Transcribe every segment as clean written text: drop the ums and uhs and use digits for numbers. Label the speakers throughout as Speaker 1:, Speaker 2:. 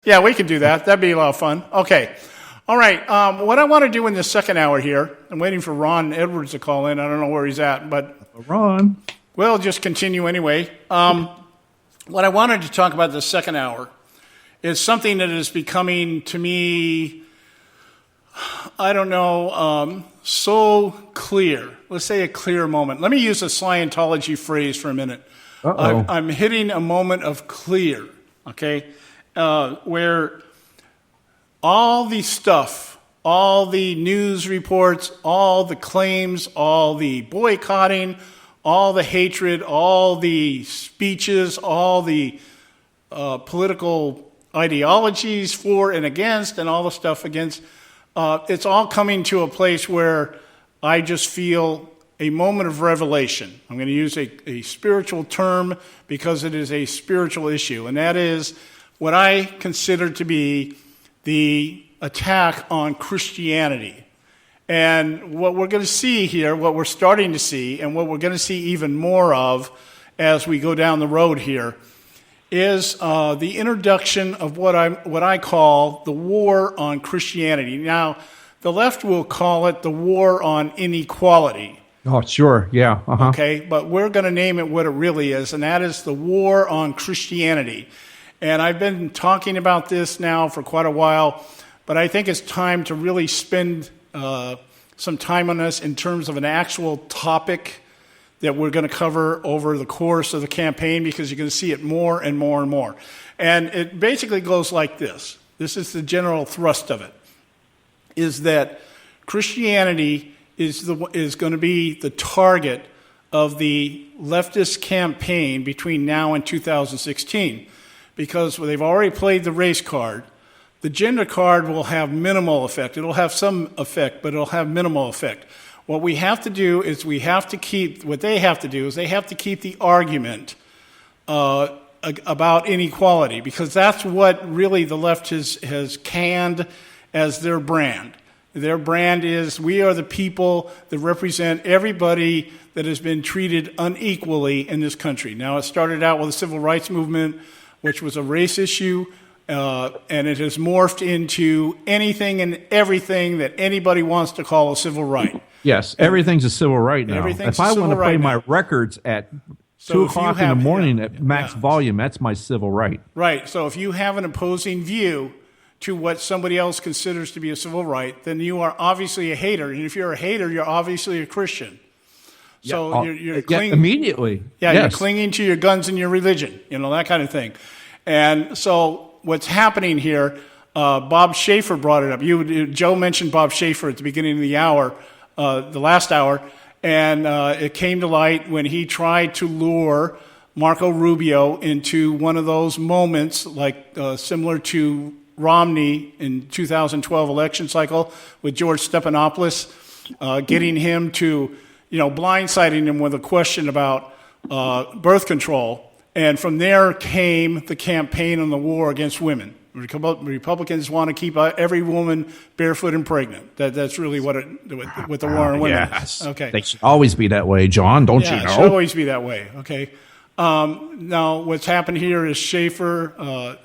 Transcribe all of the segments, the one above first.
Speaker 1: Yeah, we can do that. That'd be a lot of fun. Okay. All right. What I want to do in the second hour here, I'm waiting for Ron Edwards to call in. I don't know where he's at, but
Speaker 2: Ron,
Speaker 1: we'll just continue anyway. What I wanted to talk about the second hour is something that is becoming, to me, I don't know, so clear. Let's say a clear moment. Let me use a Scientology phrase for a minute. I'm hitting a moment of clear, okay, where all the stuff, all the news reports, all the claims, all the boycotting, all the hatred, all the speeches, all the political ideologies for and against, and all the stuff against, it's all coming to a place where I just feel a moment of revelation. I'm going to use a spiritual term because it is a spiritual issue, and that is what I consider to be the attack on Christianity. And what we're going to see here, what we're starting to see, and what we're going to see even more of as we go down the road here, is the introduction of what I call the war on Christianity. Now, the left will call it the war on inequality.
Speaker 2: Oh, sure, yeah.
Speaker 1: Okay, but we're going to name it what it really is, and that is the war on Christianity. And I've been talking about this now for quite a while, but I think it's time to really spend some time on this in terms of an actual topic that we're going to cover over the course of the campaign, because you're going to see it more and more and more. And it basically goes like this. This is the general thrust of it, is that Christianity is going to be the target of the leftist campaign between now and 2016, because they've already played the race card. The gender card will have minimal effect. It'll have some effect, but it'll have minimal effect. What we have to do is they have to keep the argument about inequality, because that's what really the left has canned as their brand. Their brand is, we are the people that represent everybody that has been treated unequally in this country. Now, it started out with the civil rights movement, which was a race issue, and it has morphed into anything and everything that anybody wants to call a civil right.
Speaker 2: Yes, everything's a civil right now. If I want to play my records at 2 o'clock in the morning at max volume, that's my civil right.
Speaker 1: Right. So if you have an opposing view to what somebody else considers to be a civil right, then you are obviously a hater. And if you're a hater, you're obviously a Christian. So you're clinging,
Speaker 2: immediately.
Speaker 1: Yeah, yes. You're clinging to your guns and your religion, that kind of thing. And so what's happening here, Bob Schaefer brought it up. Joe mentioned Bob Schaefer at the beginning of the hour, the last hour, and it came to light when he tried to lure Marco Rubio into one of those moments, like similar to Romney in 2012 election cycle with George Stephanopoulos, getting him to, blindsiding him with a question about birth control. And from there came the campaign on the war against women. Republicans want to keep every woman barefoot and pregnant. That's really what the war on women is. Okay.
Speaker 2: They should always be that way, John, don't you know?
Speaker 1: It should always be that way, okay? Now, what's happened here is Schaefer,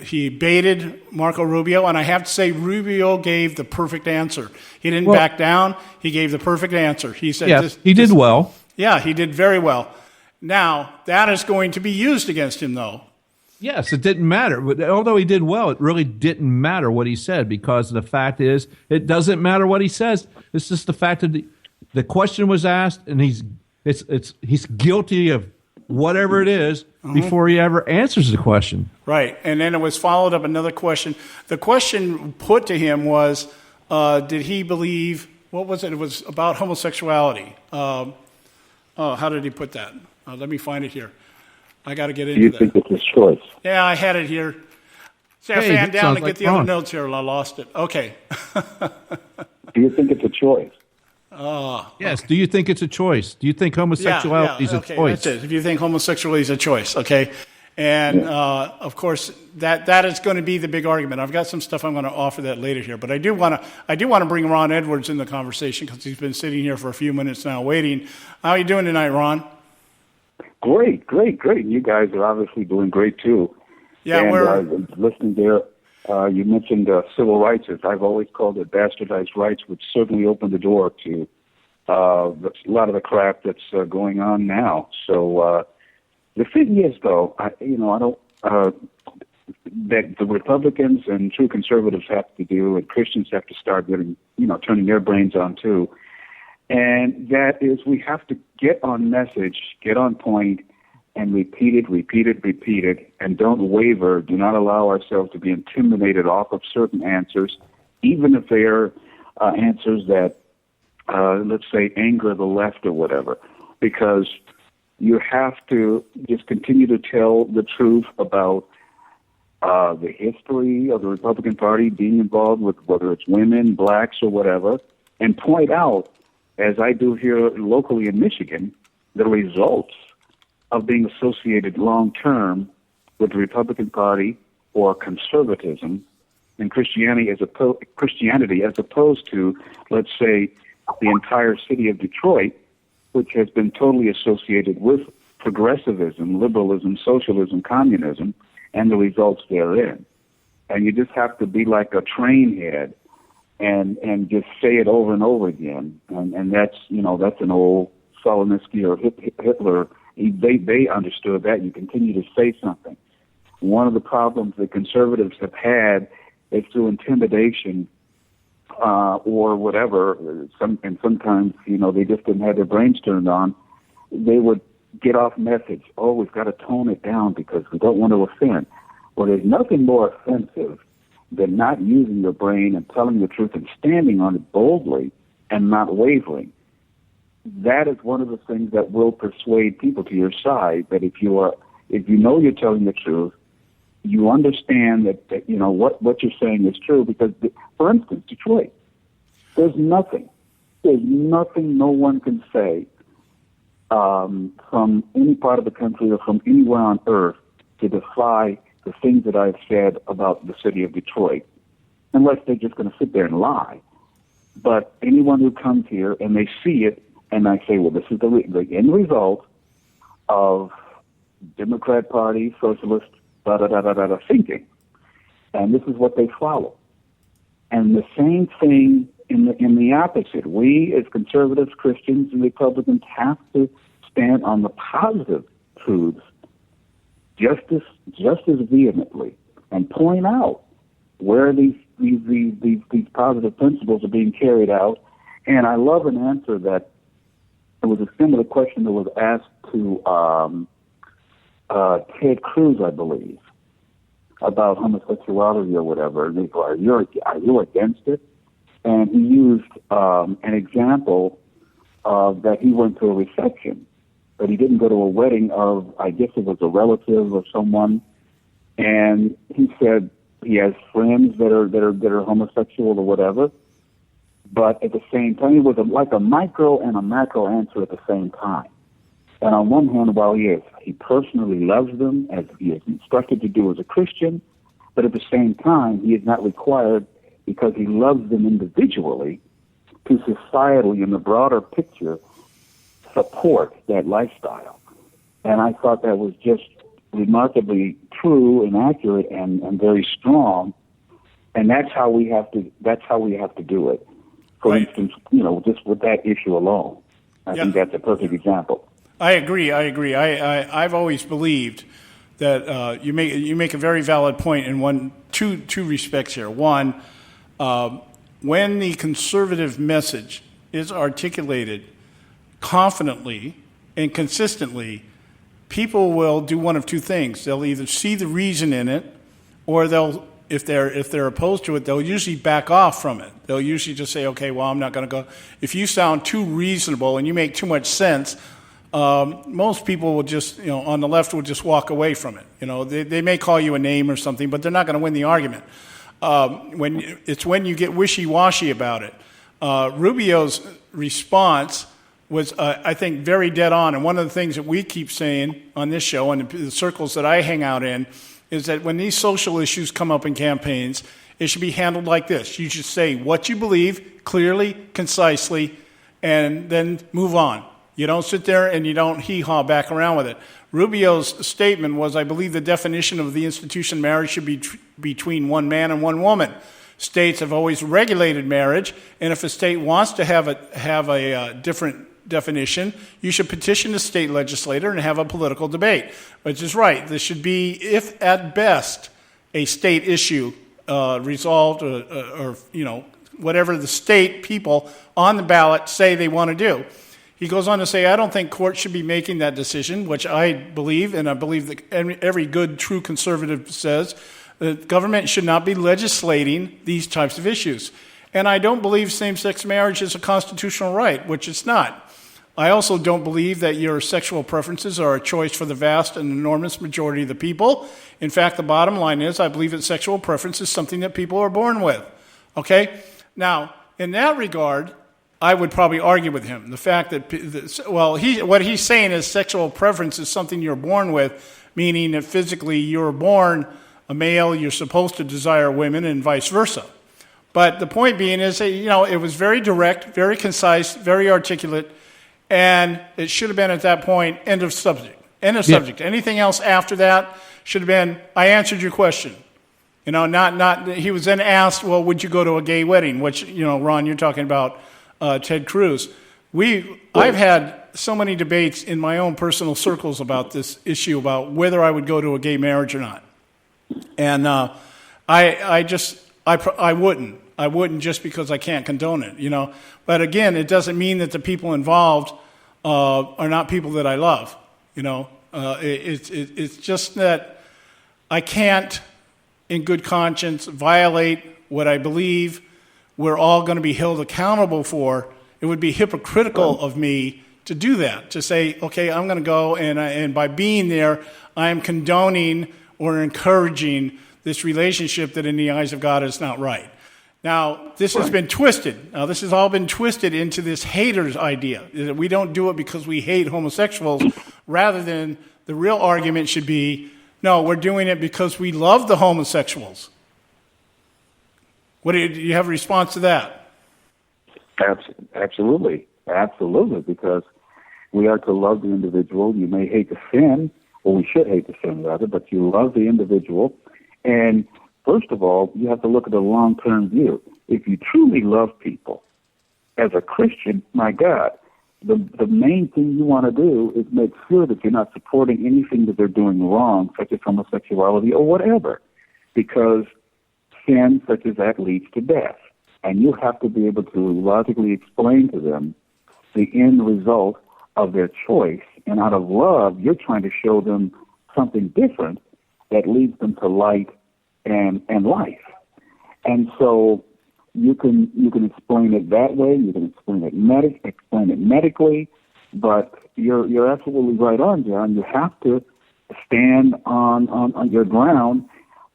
Speaker 1: he baited Marco Rubio, and I have to say Rubio gave the perfect answer. He didn't back down. He gave the perfect answer. He said,
Speaker 2: yes, he did well.
Speaker 1: Yeah, he did very well. Now, that is going to be used against him, though.
Speaker 2: Yes, it didn't matter. Although he did well, it really didn't matter what he said, because the fact is, it doesn't matter what he says. It's just the fact that the question was asked, and he's guilty of whatever it is before he ever answers the question.
Speaker 1: Right, and then it was followed up another question. The question put to him was, did he believe, what was it? It was about homosexuality. How did he put that? Let me find it here. I got to get into that.
Speaker 3: Do you think it's a choice?
Speaker 1: Yeah, I had it here. See, I fan down to get the other notes here, and I lost it. Okay.
Speaker 3: Do you think it's a choice?
Speaker 2: Yes. Do you think it's a choice? Do you think homosexuality is a choice?
Speaker 1: That's it. If you think homosexuality is a choice, okay. And of course, that is going to be the big argument. I've got some stuff I'm going to offer that later here, but I do want to bring Ron Edwards in the conversation, because he's been sitting here for a few minutes now waiting. How are you doing tonight, Ron?
Speaker 3: Great. You guys are obviously doing great too.
Speaker 1: Yeah,
Speaker 3: And listening there, you mentioned civil rights. As I've always called it, bastardized rights, which certainly opened the door to a lot of the crap that's going on now. So the thing is, though, I don't. That the Republicans and true conservatives have to do, and Christians have to start getting, turning their brains on too. And that is, we have to get on message, get on point, and repeat it, and don't waver. Do not allow ourselves to be intimidated off of certain answers, even if they are answers that, let's say, anger the left or whatever, because you have to just continue to tell the truth about the history of the Republican Party being involved with whether it's women, blacks, or whatever, and point out, as I do here locally in Michigan, the results of being associated long-term with the Republican Party or conservatism and Christianity as opposed to, let's say, the entire city of Detroit, which has been totally associated with progressivism, liberalism, socialism, communism, and the results therein. And you just have to be like a train head and just say it over and over again. And that's an old Solinsky or Hitler. They understood that. You continue to say something. One of the problems that conservatives have had is through intimidation or whatever. Sometimes, they just didn't have their brains turned on. They would get off message. Oh, we've got to tone it down because we don't want to offend. Well, there's nothing more offensive than not using your brain and telling the truth and standing on it boldly and not wavering. That is one of the things that will persuade people to your side. That if you know you're telling the truth, you understand that what you're saying is true. Because, for instance, Detroit, there's nothing no one can say from any part of the country or from anywhere on earth to defy the things that I've said about the city of Detroit, unless they're just going to sit there and lie. But anyone who comes here and they see it, and I say, well, this is the end result of Democrat Party, socialist, thinking, and this is what they follow. And the same thing in the opposite. We, as conservatives, Christians, and Republicans, have to stand on the positive truths just as vehemently and point out where these positive principles are being carried out. And I love an answer that it was a similar question that was asked to Ted Cruz, I believe, about homosexuality or whatever. And they go, are you against it? And he used an example of that he went to a reception, but he didn't go to a wedding of, I guess it was a relative of someone. And he said he has friends that are homosexual or whatever. But at the same time, it was like a micro and a macro answer at the same time. And on one hand, while he personally loves them, as he is instructed to do as a Christian, but at the same time, he is not required, because he loves them individually, to societally, in the broader picture, support that lifestyle. And I thought that was just remarkably true and accurate and very strong. And that's how we have to do it. For instance, just with that issue alone. I think that's a perfect example.
Speaker 1: I agree. I've always believed that you make a very valid point in two respects here. One, when the conservative message is articulated confidently and consistently, people will do one of two things. They'll either see the reason in it, or if they're opposed to it, they'll usually back off from it. They'll usually just say, okay, well, I'm not going to go. If you sound too reasonable and you make too much sense, most people will just, on the left will just walk away from it. They may call you a name or something, but they're not going to win the argument. When you get wishy-washy about it. Rubio's response was, I think, very dead on. And one of the things that we keep saying on this show and the circles that I hang out in is that when these social issues come up in campaigns, it should be handled like this. You should say what you believe clearly, concisely, and then move on. You don't sit there and you don't hee-haw back around with it. Rubio's statement was, I believe the definition of the institution marriage should be between one man and one woman. States have always regulated marriage, and if a state wants to have a different definition, you should petition the state legislator and have a political debate, which is right. This should be, if at best, a state issue resolved or whatever the state people on the ballot say they want to do. He goes on to say, I don't think courts should be making that decision, which I believe, and I believe that every good, true conservative says, that government should not be legislating these types of issues. And I don't believe same-sex marriage is a constitutional right, which it's not. I also don't believe that your sexual preferences are a choice for the vast and enormous majority of the people. In fact, the bottom line is I believe that sexual preference is something that people are born with. Okay? Now, in that regard, I would probably argue with him. The fact that, what he's saying is sexual preference is something you're born with, meaning that physically you're born a male, you're supposed to desire women, and vice versa. But the point being is that, it was very direct, very concise, very articulate, and it should have been at that point, end of subject. End of subject. Anything else after that should have been, I answered your question. Not. He was then asked, well, would you go to a gay wedding? Which, Ron, you're talking about Ted Cruz. I've had so many debates in my own personal circles about this issue, about whether I would go to a gay marriage or not. And I wouldn't. I wouldn't just because I can't condone it, But again, it doesn't mean that the people involved are not people that I love, It's just that I can't, in good conscience, violate what I believe we're all going to be held accountable for. It would be hypocritical of me to do that, to say, okay, I'm going to go, and by being there, I am condoning or encouraging this relationship that in the eyes of God is not right. Now, this has been twisted. Now, this has all been twisted into this haters idea, that we don't do it because we hate homosexuals, rather than the real argument should be, no, we're doing it because we love the homosexuals. Do you have a response to that?
Speaker 3: Absolutely, because we are to love the individual. You may hate the sin, or we should hate the sin rather, but you love the individual. And first of all, you have to look at the long-term view. If you truly love people, as a Christian, my God, the main thing you want to do is make sure that you're not supporting anything that they're doing wrong, such as homosexuality or whatever, because sin such as that leads to death. And you have to be able to logically explain to them the end result of their choice. And out of love, you're trying to show them something different that leads them to light and life. And so you can explain it that way. You can explain it medically. But you're absolutely right on, John. You have to stand on your ground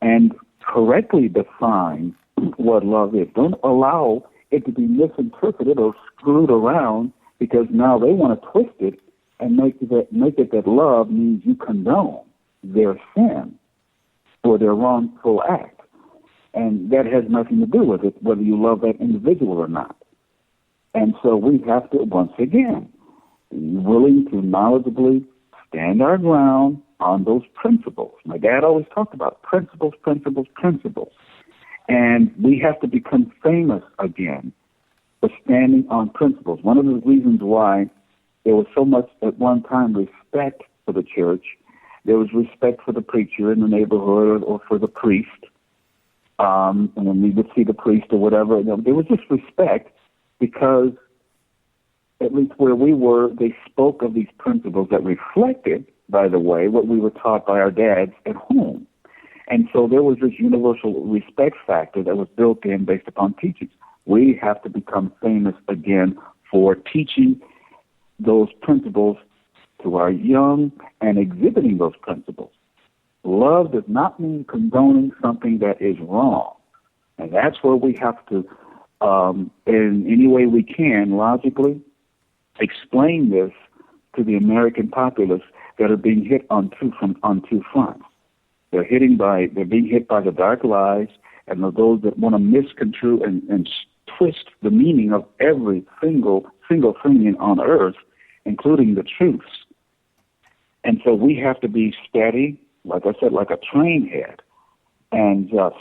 Speaker 3: and correctly define what love is. Don't allow it to be misinterpreted or screwed around, because now they want to twist it and make it that love means you condone their sin or their wrongful act. And that has nothing to do with it, whether you love that individual or not. And so we have to, once again, be willing to knowledgeably stand our ground on those principles. My dad always talked about principles. And we have to become famous again for standing on principles. One of the reasons why there was so much at one time respect for the church, there was respect for the preacher in the neighborhood or for the priest. And when we would see the priest or whatever, there was just respect because, at least where we were, they spoke of these principles that reflected, by the way, what we were taught by our dads at home. And so there was this universal respect factor that was built in based upon teachings. We have to become famous again for teaching those principles to our young and exhibiting those principles. Love does not mean condoning something that is wrong. And that's where we have to, in any way we can, logically explain this to the American populace that are being hit on two fronts. They're being hit by the dark lies and those that want to misconstrue and twist the meaning of every single thing on earth including the truths. And so we have to be steady, like I said, like a train head, and just